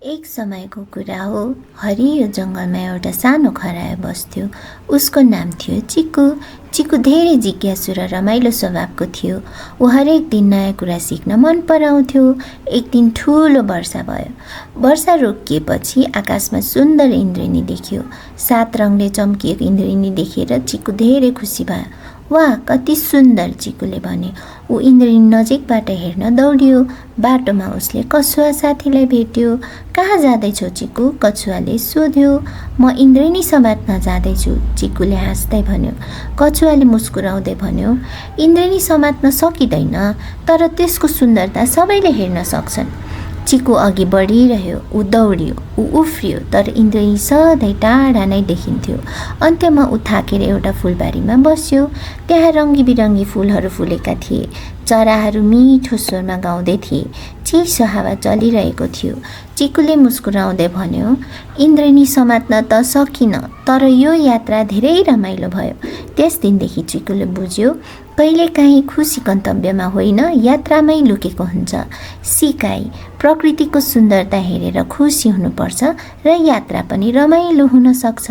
एक समयको कुरा हो। हरियो जङ्गलमा एउटा सानो खरायो बस्थ्यो। उसको नाम थियो चिकु। चिकु धेरै जिज्ञासु र रमाइलो स्वभावको थियो। ऊ हरेक दिन नयाँ कुरा सिक्न मन पराउँथ्यो। एक दिन ठुलो वर्षा भयो। वर्षा रोकिएपछि आकाशमा सुन्दर इन्द्रेणी देखियो। 7 रङले चम्किएको इन्द्रेणी देखेर चिकु धेरै खुसी भयो। वाह, कति सुन्दर, चिकुले भने। ऊ इन्द्रेणी नजिकबाट हेर्न दौडियो। बाटोमा उसले कछुवा साथीलाई भेट्यो। कहाँ जाँदैछौ चिकु? कछुवाले सोध्यो। म इन्द्रेणी समात्न जाँदैछु, चिकुले हाँस्दै भन्यो। कछुवाले मुस्कुराउँदै भन्यो, इन्द्रेणी समात्न सकिँदैन, तर त्यसको सुन्दरता सबैले हेर्न सक्छन्। चिकु अघि बढिरह्यो। ऊ दौडियो, ऊ उफ्रियो, तर इन्द्रेणी सधैँ टाढा नै देखिन्थ्यो। अन्त्यमा ऊ थाकेर एउटा फुलबारीमा बस्यो। त्यहाँ रङ्गी बिरङ्गी फुलहरू फुलेका थिए। चराहरू मिठो स्वरमा गाउँदै थिए। चिसो हावा चलिरहेको थियो। चिकुले मुस्कुराउँदै भन्यो, इन्द्रेणी समात्न त सकिन, तर यो यात्रा धेरै रमाइलो भयो। त्यस दिनदेखि चिकुले बुझ्यो, कहिलेकाहीँ खुसी गन्तव्यमा होइन, यात्रामै लुकेको हुन्छ। सिकाइ, प्रकृतिको सुन्दरता हेरेर खुसी हुनुपर्छ र यात्रा पनि रमाइलो हुन सक्छ।